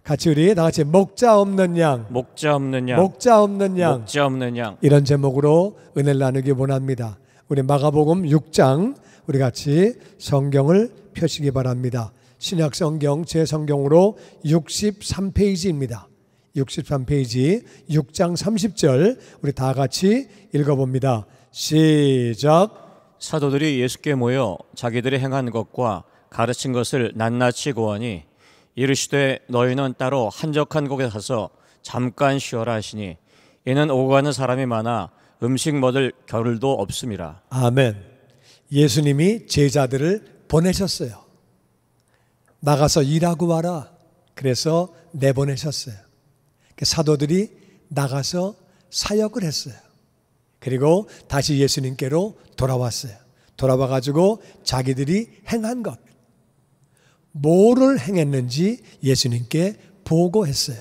같이 우리 다 같이 목자 없는 양, 목자 없는 양, 목자 없는 양, 목자 없는 양. 이런 제목으로 은혜를 나누기 원합니다. 우리 마가복음 6장 우리 같이 성경을 펴시기 바랍니다. 신약 성경 제 성경으로 63페이지입니다. 63페이지 6장 30절 우리 다 같이 읽어봅니다. 시작. 사도들이 예수께 모여 자기들이 행한 것과 가르친 것을 낱낱이 고하니 이르시되 너희는 따로 한적한 곳에 가서 잠깐 쉬어라 하시니 이는 오고 가는 사람이 많아 음식 먹을 겨를도 없음이라. 아멘. 예수님이 제자들을 보내셨어요. 나가서 일하고 와라. 그래서 내보내셨어요. 사도들이 나가서 사역을 했어요. 그리고 다시 예수님께로 돌아왔어요. 돌아와가지고 자기들이 행한 것, 뭐를 행했는지 예수님께 보고했어요.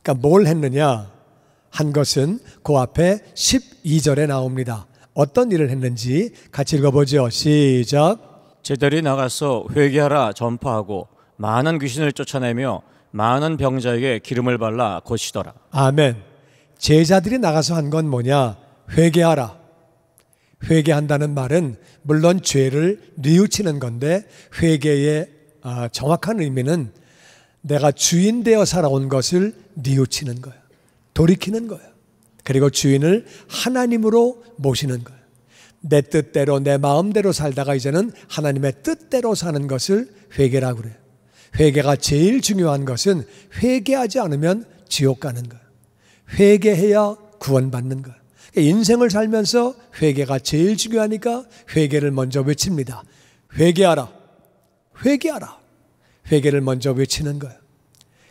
그러니까 뭘 했느냐? 한 것은 그 앞에 12절에 나옵니다. 어떤 일을 했는지 같이 읽어보죠. 시작. 제자들이 나가서 회개하라 전파하고 많은 귀신을 쫓아내며 많은 병자에게 기름을 발라 고치더라. 아멘. 제자들이 나가서 한 건 뭐냐? 회개하라. 회개한다는 말은 물론 죄를 뉘우치는 건데 회개의 정확한 의미는 내가 주인 되어 살아온 것을 뉘우치는 거예요. 돌이키는 거예요. 그리고 주인을 하나님으로 모시는 거예요. 내 뜻대로 내 마음대로 살다가 이제는 하나님의 뜻대로 사는 것을 회개라고 그래요. 회개가 제일 중요한 것은 회개하지 않으면 지옥 가는 거예요. 회개해야 구원받는 거예요. 인생을 살면서 회개가 제일 중요하니까 회개를 먼저 외칩니다. 회개하라. 회개하라. 회개를 먼저 외치는 거예요.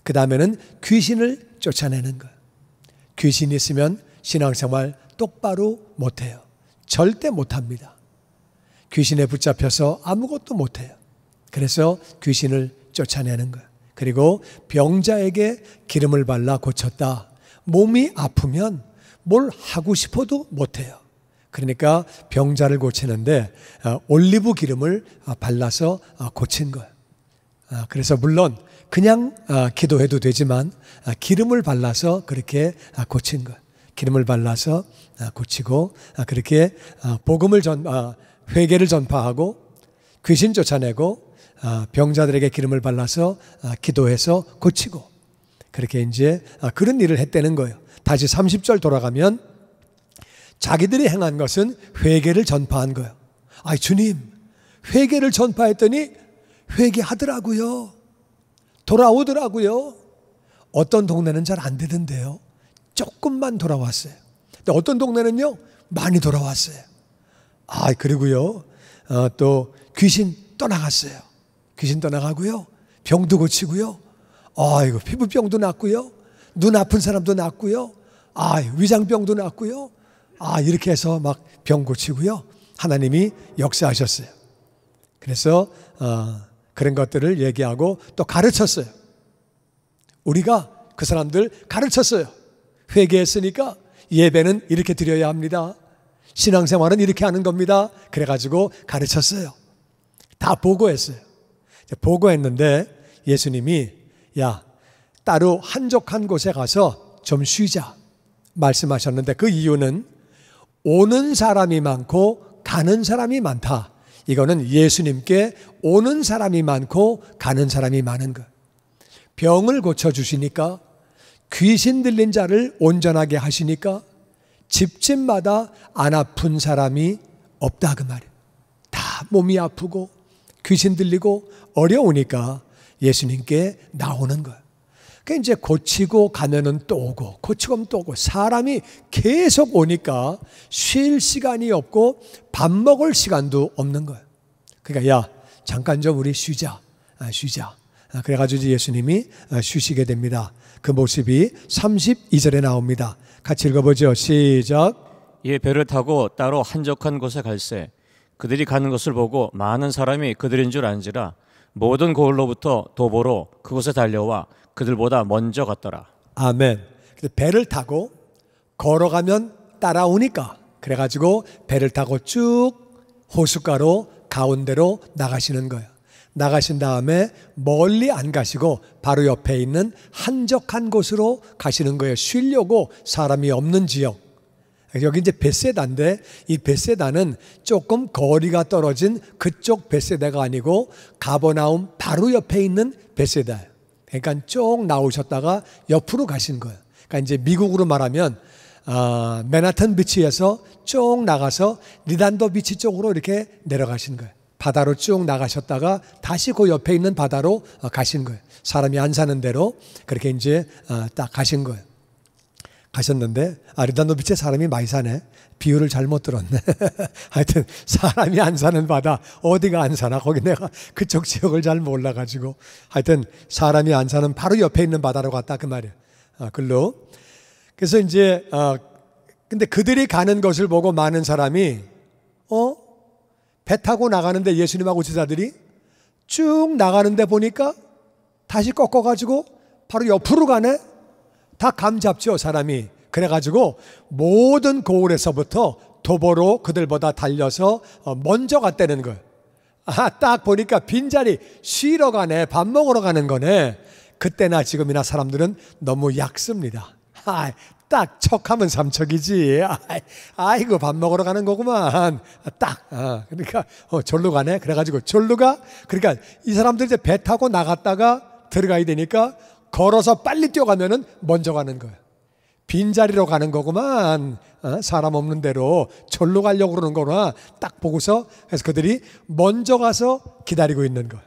그 다음에는 귀신을 쫓아내는 거예요. 귀신이 있으면 신앙생활 똑바로 못해요. 절대 못합니다. 귀신에 붙잡혀서 아무것도 못해요. 그래서 귀신을 쫓아내는 거예요. 그리고 병자에게 기름을 발라 고쳤다. 몸이 아프면 뭘 하고 싶어도 못해요. 그러니까 병자를 고치는데 올리브 기름을 발라서 고친 거예요. 그래서 물론 그냥 기도해도 되지만 기름을 발라서 그렇게 고친 거예요. 기름을 발라서 고치고 그렇게 복음을 회개를 전파하고 귀신 쫓아내고 병자들에게 기름을 발라서 기도해서 고치고 그렇게 이제 그런 일을 했다는 거예요. 다시 30절 돌아가면 자기들이 행한 것은 회개를 전파한 거예요. 아, 주님, 회개를 전파했더니 회개하더라고요. 돌아오더라고요. 어떤 동네는 잘 안 되던데요. 조금만 돌아왔어요. 근데 어떤 동네는요, 많이 돌아왔어요. 아, 그리고요, 또 귀신 떠나갔어요. 귀신 떠나가고요, 병도 고치고요. 아이고, 피부병도 낫고요. 눈 아픈 사람도 낫고요. 위장병도 낫고요. 이렇게 해서 막 병 고치고요. 하나님이 역사하셨어요. 그래서 그런 것들을 얘기하고 또 가르쳤어요. 우리가 그 사람들 가르쳤어요. 회개했으니까 예배는 이렇게 드려야 합니다. 신앙생활은 이렇게 하는 겁니다. 그래가지고 가르쳤어요. 다 보고했어요. 보고했는데 예수님이 야, 따로 한적한 곳에 가서 좀 쉬자 말씀하셨는데 그 이유는 오는 사람이 많고 가는 사람이 많다. 이거는 예수님께 오는 사람이 많고 가는 사람이 많은 것. 병을 고쳐주시니까 귀신 들린 자를 온전하게 하시니까 집집마다 안 아픈 사람이 없다 그 말이에요. 다 몸이 아프고 귀신 들리고 어려우니까 예수님께 나오는 거예요. 그러니까 이제 고치고 가면은 또 오고 고치고 하면 또 오고 사람이 계속 오니까 쉴 시간이 없고 밥 먹을 시간도 없는 거예요. 그러니까 야, 잠깐 좀 우리 쉬자. 그래가지고 예수님이 쉬시게 됩니다. 그 모습이 32절에 나옵니다. 같이 읽어보죠. 시작. 이에 배를 타고 따로 한적한 곳에 갈새 그들이 가는 것을 보고 많은 사람이 그들인 줄 안지라 모든 고을로부터 도보로 그곳에 달려와 그들보다 먼저 갔더라. 아멘. 배를 타고 걸어가면 따라오니까 그래가지고 배를 타고 쭉 호숫가로 가운데로 나가시는 거예요. 나가신 다음에 멀리 안 가시고 바로 옆에 있는 한적한 곳으로 가시는 거예요. 쉬려고, 사람이 없는 지역. 여기 이제 벳세다인데, 이 벳세다는 조금 거리가 떨어진 그쪽 벳세다가 아니고 가버나움 바로 옆에 있는 벳세다예요. 그러니까 쭉 나오셨다가 옆으로 가신 거예요. 그러니까 이제 미국으로 말하면 맨하튼 비치에서 쭉 나가서 리단더 비치 쪽으로 이렇게 내려가신 거예요. 바다로 쭉 나가셨다가 다시 그 옆에 있는 바다로 가신 거예요. 사람이 안 사는 데로 그렇게 이제 딱 가신 거예요. 가셨는데, 리단더 비치에 사람이 많이 사네. 비유를 잘못 들었네. 하여튼 사람이 안 사는 바다, 어디가 안 사나? 거기 내가 그쪽 지역을 잘 몰라가지고, 하여튼 사람이 안 사는 바로 옆에 있는 바다로 갔다 그 말이에요. 글로. 그래서 이제 근데 그들이 가는 것을 보고 많은 사람이 배 타고 나가는데, 예수님하고 제자들이 쭉 나가는데 보니까 다시 꺾어가지고 바로 옆으로 가네. 다 감 잡죠, 사람이. 그래가지고 모든 고을에서부터 도보로 그들보다 달려서 먼저 갔다는 거예요. 딱 보니까 빈자리 쉬러 가네, 밥 먹으러 가는 거네. 그때나 지금이나 사람들은 너무 얕습니다. 딱 척하면 삼척이지. 아이고, 밥 먹으러 가는 거구만. 딱. 그러니까 절로 가네. 그래가지고 절로 가. 그러니까 이 사람들 이제 배 타고 나갔다가 들어가야 되니까 걸어서 빨리 뛰어가면은 먼저 가는 거예요. 빈자리로 가는 거구만. 사람 없는 데로 절로 가려고 그러는 거구나. 딱 보고서, 그래서 그들이 먼저 가서 기다리고 있는 거예요.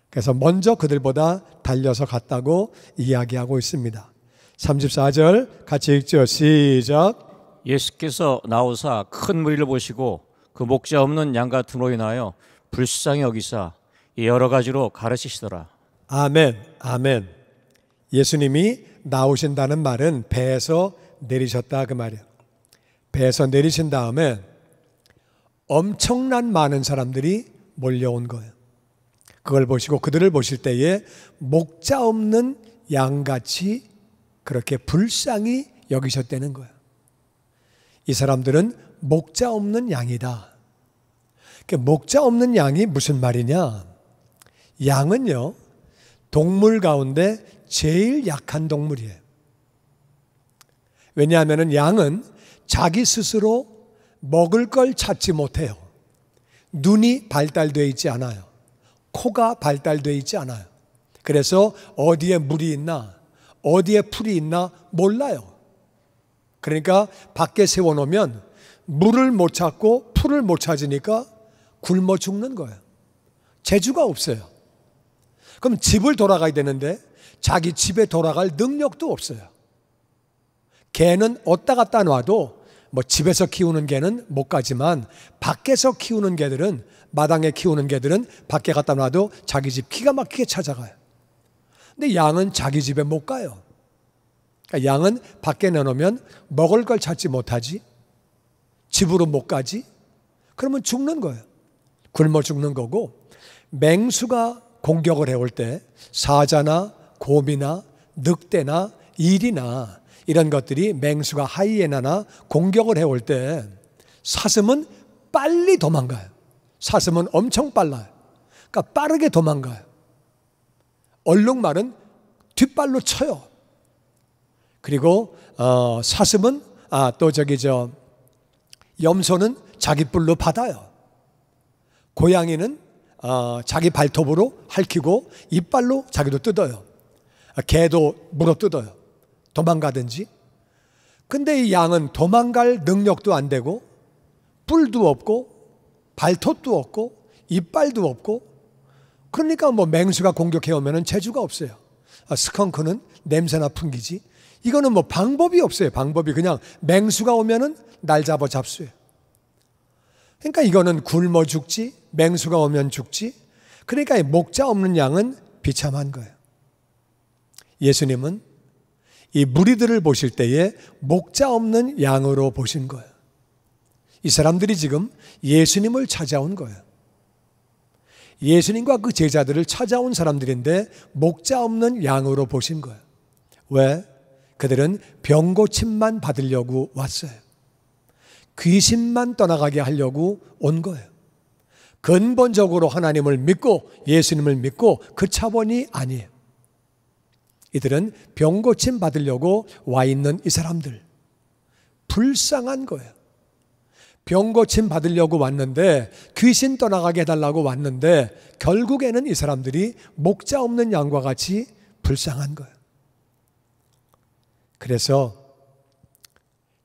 그래서 먼저 그들보다 달려서 갔다고 이야기하고 있습니다. 34절 같이 읽죠. 시작. 예수께서 나오사 큰 무리를 보시고 그 목자 없는 양 같음으로 인하여 불쌍히 여기사 여러 가지로 가르치시더라. 아멘, 아멘. 예수님이 나오신다는 말은 배에서 내리셨다 그 말이에요. 배에서 내리신 다음에 엄청난 많은 사람들이 몰려온 거예요. 그걸 보시고 그들을 보실 때에 목자 없는 양같이 그렇게 불쌍히 여기셨다는 거예요. 이 사람들은 목자 없는 양이다. 목자 없는 양이 무슨 말이냐? 양은요, 동물 가운데 제일 약한 동물이에요. 왜냐하면 양은 자기 스스로 먹을 걸 찾지 못해요. 눈이 발달되어 있지 않아요. 코가 발달되어 있지 않아요. 그래서 어디에 물이 있나, 어디에 풀이 있나 몰라요. 그러니까 밖에 세워놓으면 물을 못 찾고 풀을 못 찾으니까 굶어 죽는 거예요. 재주가 없어요. 그럼 집을 돌아가야 되는데 자기 집에 돌아갈 능력도 없어요. 개는 어디다 갖다 놔도 뭐 집에서 키우는 개는 못 가지만 밖에서 키우는 개들은, 마당에 키우는 개들은 밖에 갖다 놔도 자기 집 기가 막히게 찾아가요. 근데 양은 자기 집에 못 가요. 그러니까 양은 밖에 내놓으면 먹을 걸 찾지 못하지, 집으로 못 가지. 그러면 죽는 거예요. 굶어 죽는 거고, 맹수가 공격을 해올 때 사자나 곰이나 늑대나 일이나 이런 것들이, 맹수가 하이에나나 공격을 해올 때 사슴은 빨리 도망가요. 사슴은 엄청 빨라요. 그러니까 빠르게 도망가요. 얼룩말은 뒷발로 쳐요. 그리고 사슴은 염소는 자기 뿔로 받아요. 고양이는 자기 발톱으로 핥히고 이빨로 자기도 뜯어요. 개도 물어 뜯어요. 도망가든지. 근데 이 양은 도망갈 능력도 안 되고 뿔도 없고 발톱도 없고 이빨도 없고, 그러니까 뭐 맹수가 공격해 오면은 재주가 없어요. 스컹크는 냄새나 풍기지. 이거는 뭐 방법이 없어요. 방법이 그냥 맹수가 오면은 날 잡아 잡수요. 그러니까 이거는 굶어 죽지, 맹수가 오면 죽지. 그러니까 목자 없는 양은 비참한 거예요. 예수님은 이 무리들을 보실 때에 목자 없는 양으로 보신 거예요. 이 사람들이 지금 예수님을 찾아온 거예요. 예수님과 그 제자들을 찾아온 사람들인데 목자 없는 양으로 보신 거예요. 왜? 그들은 병 고침만 받으려고 왔어요. 귀신만 떠나가게 하려고 온 거예요. 근본적으로 하나님을 믿고 예수님을 믿고 그 차원이 아니에요. 이들은 병 고침 받으려고 와 있는 이 사람들, 불쌍한 거예요. 병 고침 받으려고 왔는데, 귀신 떠나가게 해달라고 왔는데 결국에는 이 사람들이 목자 없는 양과 같이 불쌍한 거예요. 그래서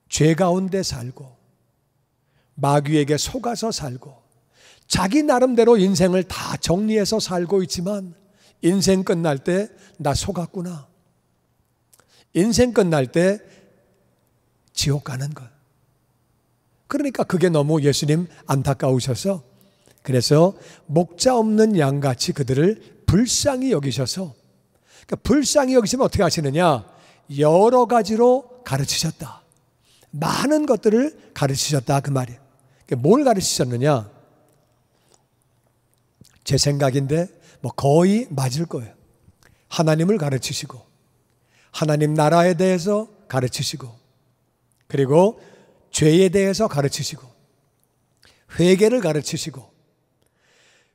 죄 가운데 살고 마귀에게 속아서 살고 자기 나름대로 인생을 다 정리해서 살고 있지만, 인생 끝날 때 나 속았구나, 인생 끝날 때 지옥 가는 거예요. 그러니까 그게 너무 예수님 안타까우셔서, 그래서 목자 없는 양같이 그들을 불쌍히 여기셔서, 그러니까 불쌍히 여기시면 어떻게 하시느냐, 여러 가지로 가르치셨다. 많은 것들을 가르치셨다 그 말이에요. 그러니까 뭘 가르치셨느냐, 제 생각인데 뭐 거의 맞을 거예요. 하나님을 가르치시고, 하나님 나라에 대해서 가르치시고, 그리고 죄에 대해서 가르치시고, 회개를 가르치시고,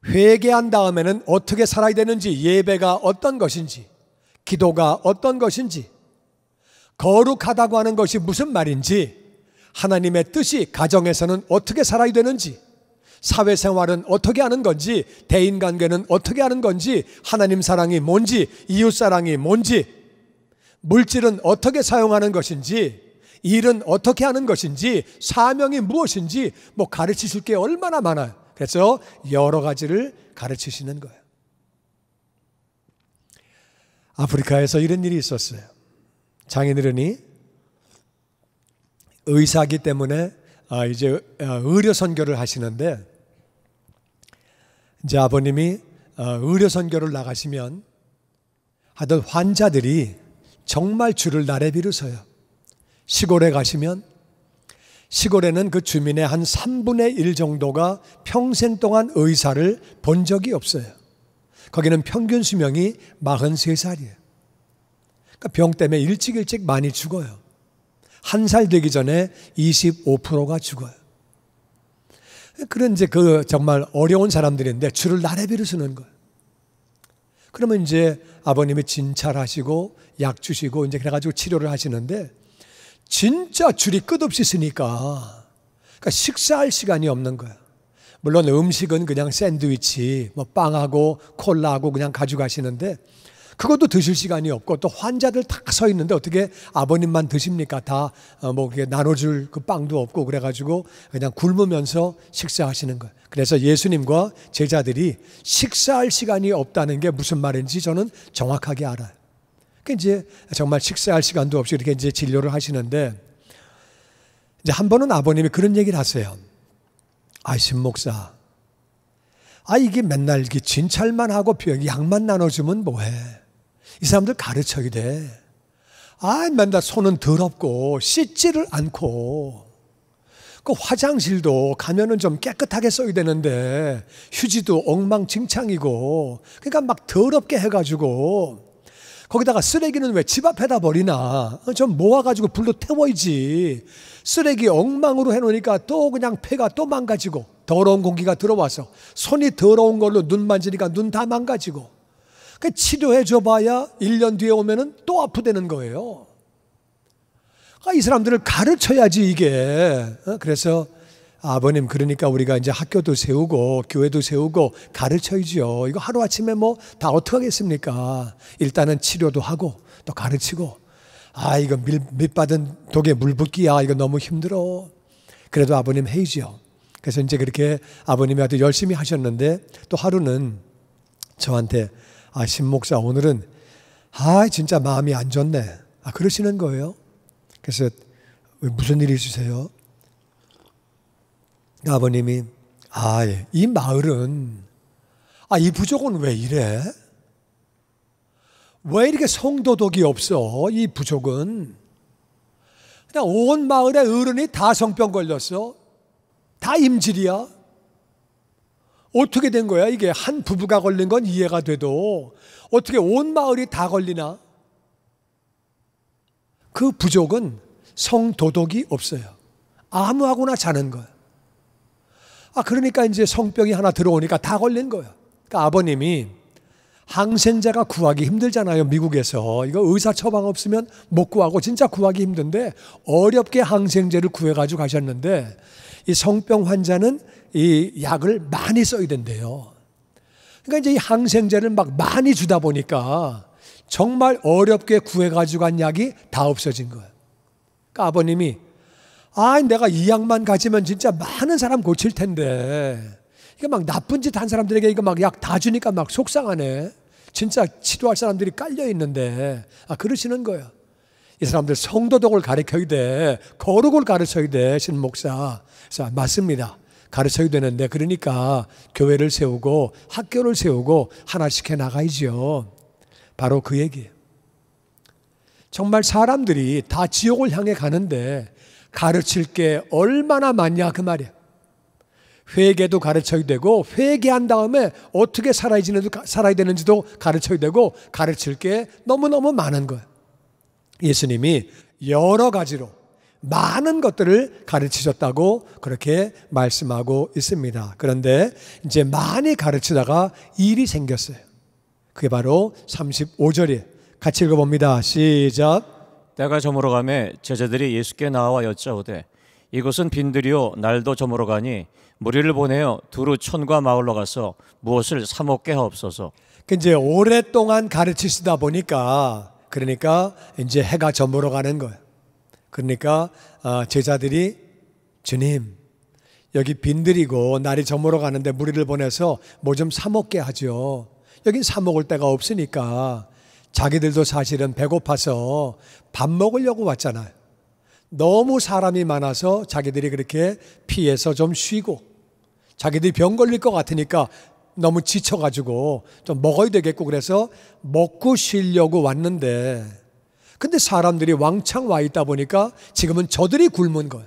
회개한 다음에는 어떻게 살아야 되는지, 예배가 어떤 것인지, 기도가 어떤 것인지, 거룩하다고 하는 것이 무슨 말인지, 하나님의 뜻이 가정에서는 어떻게 살아야 되는지, 사회생활은 어떻게 하는 건지, 대인관계는 어떻게 하는 건지, 하나님 사랑이 뭔지, 이웃사랑이 뭔지, 물질은 어떻게 사용하는 것인지, 일은 어떻게 하는 것인지, 사명이 무엇인지 뭐 가르치실 게 얼마나 많아요. 그래서 여러 가지를 가르치시는 거예요. 아프리카에서 이런 일이 있었어요. 장인어른이 의사이기 때문에 이제 의료 선교를 하시는데, 이제 아버님이 의료 선교를 나가시면 하던 환자들이 정말 줄을 나래 비르서요. 시골에 가시면 시골에는 그 주민의 한 3분의 1 정도가 평생 동안 의사를 본 적이 없어요. 거기는 평균 수명이 43살이에요. 그러니까 병 때문에 일찍 많이 죽어요. 1살 되기 전에 25%가 죽어요. 그런 이제 그 정말 어려운 사람들인데 줄을 나래 비르시는 거예요. 그러면 이제 아버님이 진찰하시고 약 주시고 이제 그래가지고 치료를 하시는데, 진짜 줄이 끝없이 서니까, 그러니까 식사할 시간이 없는 거예요. 물론 음식은 그냥 샌드위치, 뭐 빵하고 콜라하고 그냥 가져가시는데, 그것도 드실 시간이 없고, 또 환자들 다 서 있는데 어떻게 아버님만 드십니까? 다 뭐 나눠줄 그 빵도 없고, 그래가지고 그냥 굶으면서 식사하시는 거예요. 그래서 예수님과 제자들이 식사할 시간이 없다는 게 무슨 말인지 저는 정확하게 알아요. 그러니까 이제 정말 식사할 시간도 없이 이렇게 이제 진료를 하시는데, 이제 한 번은 아버님이 그런 얘기를 하세요. 신 목사, 이게 맨날 이게 진찰만 하고 약만 나눠주면 뭐해? 이 사람들 가르쳐야 돼. 맨날 손은 더럽고 씻지를 않고, 그 화장실도 가면은 좀 깨끗하게 써야 되는데 휴지도 엉망진창이고, 그러니까 막 더럽게 해가지고, 거기다가 쓰레기는 왜 집 앞에다 버리나? 좀 모아가지고 불로 태워야지. 쓰레기 엉망으로 해놓으니까 또 그냥 폐가 또 망가지고, 더러운 공기가 들어와서 손이 더러운 걸로 눈 만지니까 눈 다 망가지고, 그 치료해 줘봐야 1년 뒤에 오면은 또 아프다는 거예요. 이 사람들을 가르쳐야지 이게. 그래서 아버님, 그러니까 우리가 이제 학교도 세우고 교회도 세우고 가르쳐야죠. 이거 하루아침에 뭐 다 어떻게 하겠습니까? 일단은 치료도 하고 또 가르치고. 이거 밑받은 독에 물 붓기야, 이거 너무 힘들어. 그래도 아버님 해야죠. 그래서 이제 그렇게 아버님이 아주 열심히 하셨는데, 또 하루는 저한테 신목사, 오늘은 진짜 마음이 안 좋네. 그러시는 거예요. 그래서 무슨 일이 있으세요? 아버님이 이 마을은, 이 부족은 왜 이래? 왜 이렇게 성도덕이 없어? 이 부족은 그냥 온 마을의 어른이 다 성병 걸렸어. 다 임질이야. 어떻게 된 거야? 이게 한 부부가 걸린 건 이해가 돼도 어떻게 온 마을이 다 걸리나? 그 부족은 성도덕이 없어요. 아무하고나 자는 거예요. 그러니까 이제 성병이 하나 들어오니까 다 걸린 거예요. 그러니까 아버님이 항생제가 구하기 힘들잖아요. 미국에서. 이거 의사 처방 없으면 못 구하고 진짜 구하기 힘든데 어렵게 항생제를 구해가지고 가셨는데 이 성병 환자는 이 약을 많이 써야 된대요. 그러니까 이제 이 항생제를 막 많이 주다 보니까 정말 어렵게 구해가지고 간 약이 다 없어진 거예요. 그러니까 아버님이 내가 이 약만 가지면 진짜 많은 사람 고칠 텐데 이게 막 나쁜 짓 한 사람들에게 이거 막 약 다 주니까 막 속상하네. 진짜 치료할 사람들이 깔려 있는데 그러시는 거예요. 이 사람들 성도덕을 가르쳐야 돼. 거룩을 가르쳐야 돼. 신목사. 그래서 맞습니다. 가르쳐야 되는데 그러니까 교회를 세우고 학교를 세우고 하나씩 해나가야죠. 바로 그 얘기예요. 정말 사람들이 다 지옥을 향해 가는데 가르칠 게 얼마나 많냐 그 말이에요. 회개도 가르쳐야 되고 회개한 다음에 어떻게 살아야 되는지도 가르쳐야 되고 가르칠 게 너무너무 많은 거예요. 예수님이 여러 가지로 많은 것들을 가르치셨다고 그렇게 말씀하고 있습니다. 그런데 이제 많이 가르치다가 일이 생겼어요. 그게 바로 35절이에요. 같이 읽어봅니다. 시작. 때가 저물어 가매 제자들이 예수께 나와 여짜오되 이곳은 빈들이요 날도 저물어 가니 무리를 보내어 두루 촌과 마을로 가서 무엇을 사 먹게 하옵소서. 이제 오랫동안 가르치시다 보니까 그러니까 이제 해가 저물어 가는 거예요. 그러니까 제자들이 주님 여기 빈들이고 날이 저물어 가는데 무리를 보내서 뭐 좀 사 먹게 하죠. 여긴 사 먹을 데가 없으니까 자기들도 사실은 배고파서 밥 먹으려고 왔잖아요. 너무 사람이 많아서 자기들이 그렇게 피해서 좀 쉬고 자기들이 병 걸릴 것 같으니까 너무 지쳐가지고 좀 먹어야 되겠고 그래서 먹고 쉬려고 왔는데 근데 사람들이 왕창 와 있다 보니까 지금은 저들이 굶은 거예요.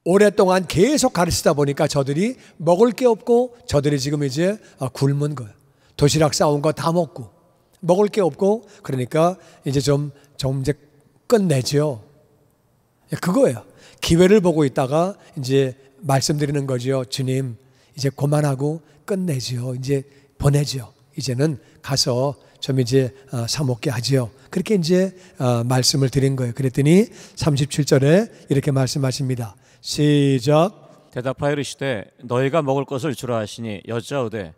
오랫동안 계속 가르치다 보니까 저들이 먹을 게 없고 저들이 지금 이제 굶은 거예요. 도시락 싸온 거 다 먹고 먹을 게 없고 그러니까 이제 좀 이제 끝내죠. 그거예요. 기회를 보고 있다가 이제 말씀드리는 거죠. 주님 이제 그만하고 끝내죠. 이제 보내죠. 이제는 가서 좀 이제 사 먹게 하지요. 그렇게 이제 말씀을 드린 거예요. 그랬더니 37절에 이렇게 말씀하십니다. 시작. 대답하여 이르시되 너희가 먹을 것을 주라 하시니 여짜오되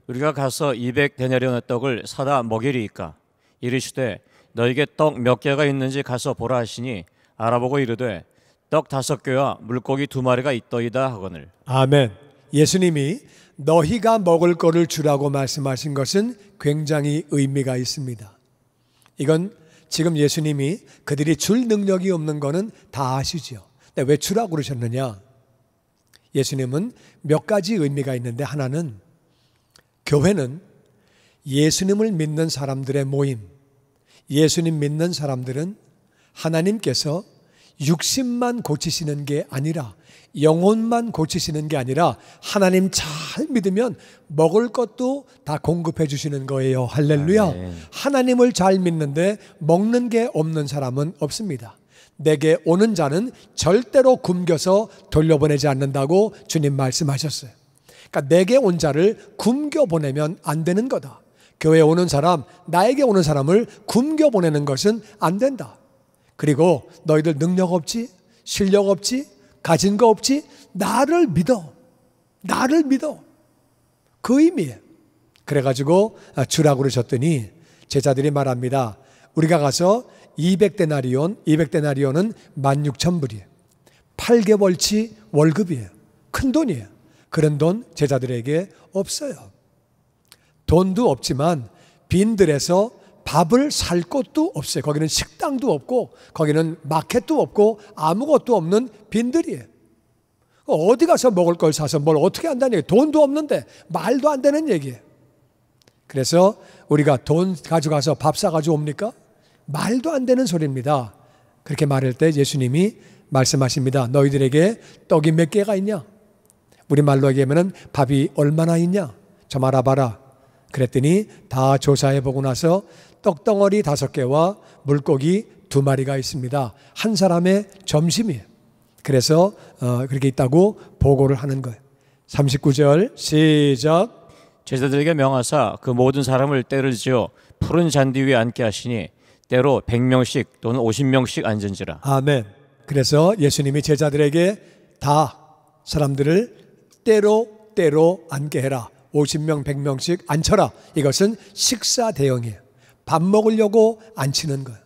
우리가 가서 200데나리온의 떡을 사다 먹이리이까. 이르시되 너희에게 떡 몇 개가 있는지 가서 보라 하시니 알아보고 이르되 떡 5개와 물고기 2마리가 있더이다 하거늘. 아멘. 예수님이 너희가 먹을 거를 주라고 말씀하신 것은 굉장히 의미가 있습니다. 이건 지금 예수님이 그들이 줄 능력이 없는 거는 다 아시죠. 근데 왜 주라고 그러셨느냐? 예수님은 몇 가지 의미가 있는데 하나는 교회는 예수님을 믿는 사람들의 모임, 예수님 믿는 사람들은 하나님께서 육신만 고치시는 게 아니라 영혼만 고치시는 게 아니라 하나님 잘 믿으면 먹을 것도 다 공급해 주시는 거예요. 할렐루야. 아멘. 하나님을 잘 믿는데 먹는 게 없는 사람은 없습니다. 내게 오는 자는 절대로 굶겨서 돌려보내지 않는다고 주님 말씀하셨어요. 그러니까 내게 온 자를 굶겨 보내면 안 되는 거다. 교회에 오는 사람, 나에게 오는 사람을 굶겨 보내는 것은 안 된다. 그리고 너희들 능력 없지? 실력 없지? 가진 거 없지? 나를 믿어. 나를 믿어. 그 의미예요. 그래가지고 주라고 그러셨더니 제자들이 말합니다. 우리가 가서 200데나리온은 16,000불이에요. 8개월치 월급이에요. 큰 돈이에요. 그런 돈 제자들에게 없어요. 돈도 없지만 빈들에서 밥을 살 곳도 없어요. 거기는 식당도 없고 거기는 마켓도 없고 아무것도 없는 빈들이에요. 어디 가서 먹을 걸 사서 뭘 어떻게 한다는 얘기예요. 돈도 없는데 말도 안 되는 얘기예요. 그래서 우리가 돈 가져가서 밥 사가지고 옵니까? 말도 안 되는 소리입니다. 그렇게 말할 때 예수님이 말씀하십니다. 너희들에게 떡이 몇 개가 있냐? 우리말로 얘기하면 밥이 얼마나 있냐? 좀 알아봐라. 그랬더니 다 조사해보고 나서 떡덩어리 5개와 물고기 2마리가 있습니다. 한 사람의 점심이에요. 그래서 그렇게 있다고 보고를 하는 거예요. 39절 시작. 제자들에게 명하사 그 모든 사람을 때를 지어 푸른 잔디 위에 앉게 하시니 때로 100명씩 또는 50명씩 앉은지라. 아멘. 그래서 예수님이 제자들에게 다 사람들을 때로 앉게 해라. 50명, 100명씩 앉혀라. 이것은 식사 대용이에요. 밥 먹으려고 앉히는 거예요.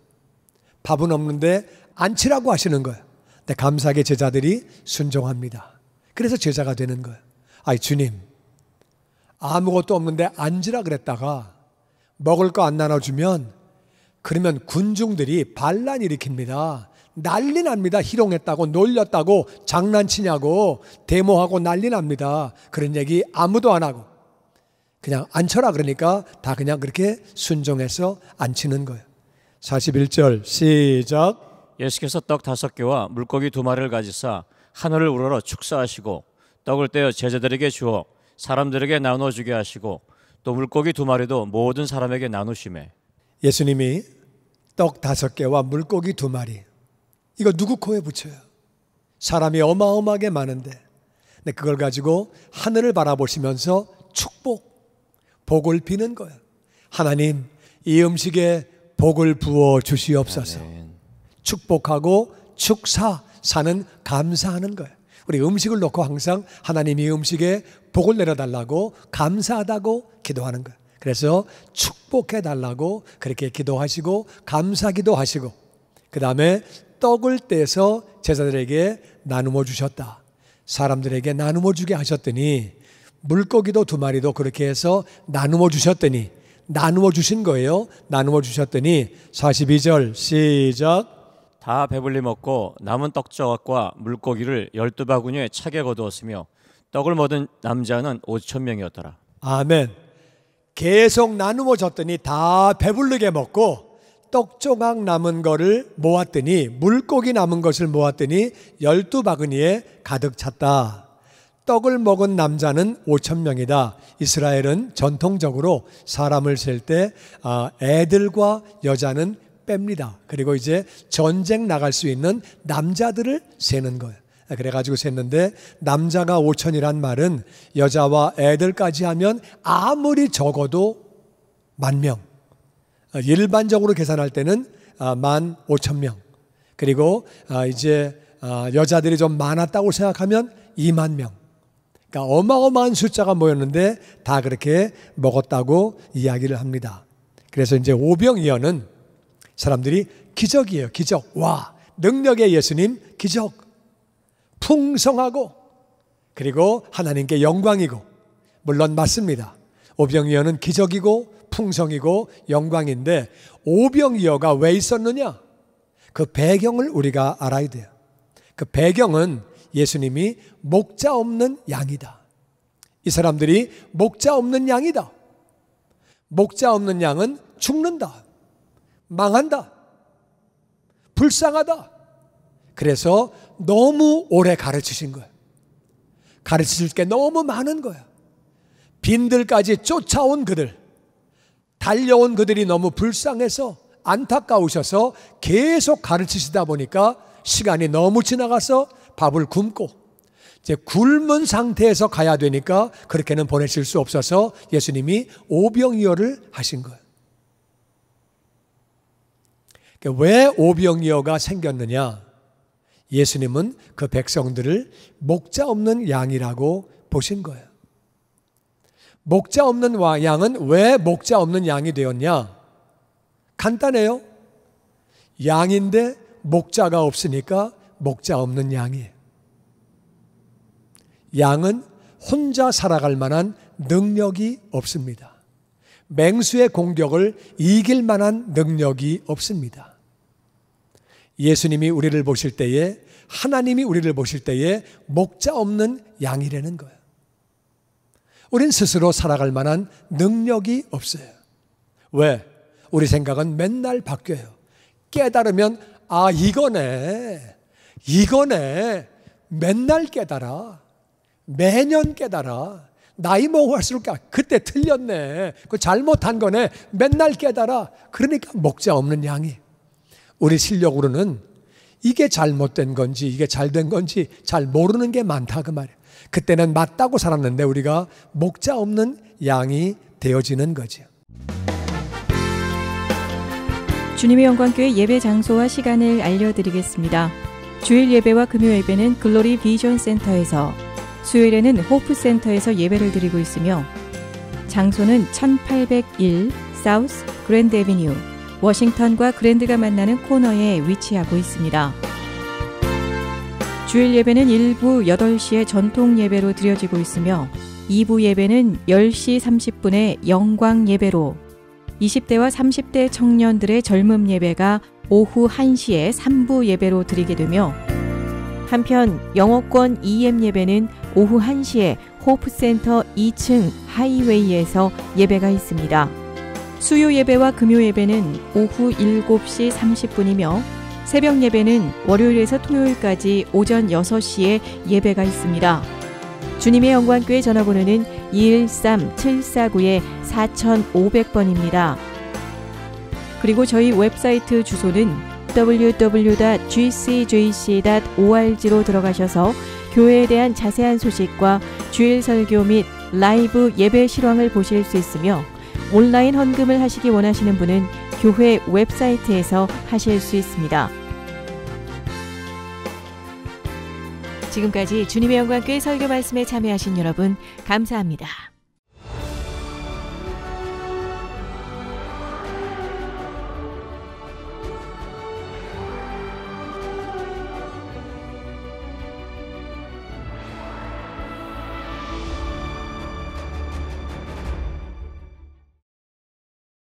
밥은 없는데 앉히라고 하시는 거예요. 근데 감사하게 제자들이 순종합니다. 그래서 제자가 되는 거예요. 아이 주님, 아무것도 없는데 앉으라 그랬다가 먹을 거 안 나눠주면 그러면 군중들이 반란 일으킵니다. 난리 납니다. 희롱했다고, 놀렸다고, 장난치냐고, 데모하고 난리 납니다. 그런 얘기 아무도 안 하고 그냥 앉혀라 그러니까 다 그냥 그렇게 순종해서 앉히는 거예요. 41절 시작. 예수께서 떡 5개와 물고기 2마리를 가지사 하늘을 우러러 축사하시고 떡을 떼어 제자들에게 주어 사람들에게 나눠주게 하시고 또 물고기 2마리도 모든 사람에게 나누시매. 예수님이 떡 5개와 물고기 2마리, 이거 누구 코에 붙여요? 사람이 어마어마하게 많은데, 근데 그걸 가지고 하늘을 바라보시면서 복을 비는 거예요. 하나님, 이 음식에 복을 부어 주시옵소서. 아멘. 축복하고 축사는 감사하는 거예요. 우리 음식을 놓고 항상 하나님 이 음식에 복을 내려달라고 감사하다고 기도하는 거예요. 그래서 축복해달라고 그렇게 기도하시고 감사기도 하시고, 그 다음에 떡을 떼서 제자들에게 나누어 주셨다. 사람들에게 나누어 주게 하셨더니 물고기도 2마리도 그렇게 해서 나누어 주셨더니, 나누어 주신 거예요. 나누어 주셨더니 42절 시작. 다 배불리 먹고 남은 떡조각과 물고기를 12바구니에 차게 거두었으며 떡을 먹은 남자는 5,000명이었더라. 아멘. 계속 나누어 줬더니 다 배부르게 먹고 떡조각 남은 거를 모았더니, 물고기 남은 것을 모았더니 12바구니에 가득 찼다. 떡을 먹은 남자는 5,000명이다. 이스라엘은 전통적으로 사람을 셀 때 애들과 여자는 뺍니다. 그리고 이제 전쟁 나갈 수 있는 남자들을 세는 거예요. 그래가지고 셌는데 남자가 5,000이란 말은 여자와 애들까지 하면 아무리 적어도 10,000명. 일반적으로 계산할 때는 15,000명. 그리고 이제 여자들이 좀 많았다고 생각하면 20,000명. 그러니까 어마어마한 숫자가 모였는데 다 그렇게 먹었다고 이야기를 합니다. 그래서 이제 오병이어는 사람들이 기적이에요. 기적. 와, 능력의 예수님 기적. 풍성하고 그리고 하나님께 영광이고, 물론 맞습니다. 오병이어는 기적이고 풍성이고 영광인데 오병이어가 왜 있었느냐? 그 배경을 우리가 알아야 돼요. 그 배경은 예수님이 목자 없는 양이다. 이 사람들이 목자 없는 양이다. 목자 없는 양은 죽는다. 망한다. 불쌍하다. 그래서 너무 오래 가르치신 거예요. 가르칠 게 너무 많은 거예요. 빈들까지 쫓아온 그들, 달려온 그들이 너무 불쌍해서 안타까우셔서 계속 가르치시다 보니까 시간이 너무 지나가서 밥을 굶고 이제 굶은 상태에서 가야 되니까 그렇게는 보내실 수 없어서 예수님이 오병이어를 하신 거예요. 왜 오병이어가 생겼느냐? 예수님은 그 백성들을 목자 없는 양이라고 보신 거예요. 목자 없는 양은 왜 목자 없는 양이 되었냐? 간단해요. 양인데 목자가 없으니까 목자 없는 양이에요. 양은 혼자 살아갈 만한 능력이 없습니다. 맹수의 공격을 이길 만한 능력이 없습니다. 예수님이 우리를 보실 때에, 하나님이 우리를 보실 때에 목자 없는 양이라는 거예요. 우린 스스로 살아갈 만한 능력이 없어요. 왜? 우리 생각은 맨날 바뀌어요. 깨달으면 이거네 맨날 깨달아, 매년 깨달아, 나이 먹을수록 그때 틀렸네, 그 잘못한 거네, 맨날 깨달아. 그러니까 목자 없는 양이. 우리 실력으로는 이게 잘못된 건지 이게 잘된 건지 잘 모르는 게 많다 그 말이에요. 그때는 맞다고 살았는데 우리가 목자 없는 양이 되어지는 거죠. 주님의 영광교회 예배 장소와 시간을 알려드리겠습니다. 주일 예배와 금요 예배는 글로리 비전 센터에서, 수요일에는 호프 센터에서 예배를 드리고 있으며, 장소는 1801 사우스 그랜드 애비뉴, 워싱턴과 그랜드가 만나는 코너에 위치하고 있습니다. 주일 예배는 1부 8시에 전통 예배로 드려지고 있으며 2부 예배는 10시 30분에 영광 예배로, 20대와 30대 청년들의 젊음 예배가 오후 1시에 3부 예배로 드리게 되며, 한편 영어권 EM 예배는 오후 1시에 호프센터 2층 하이웨이에서 예배가 있습니다. 수요 예배와 금요 예배는 오후 7시 30분이며 새벽 예배는 월요일에서 토요일까지 오전 6시에 예배가 있습니다. 주님의 영광교회 전화번호는 213-749-4500번입니다. 그리고 저희 웹사이트 주소는 www.gcjc.org로 들어가셔서 교회에 대한 자세한 소식과 주일 설교 및 라이브 예배 실황을 보실 수 있으며, 온라인 헌금을 하시기 원하시는 분은 교회 웹사이트에서 하실 수 있습니다. 지금까지 주님의 영광교회 설교 말씀에 참여하신 여러분 감사합니다.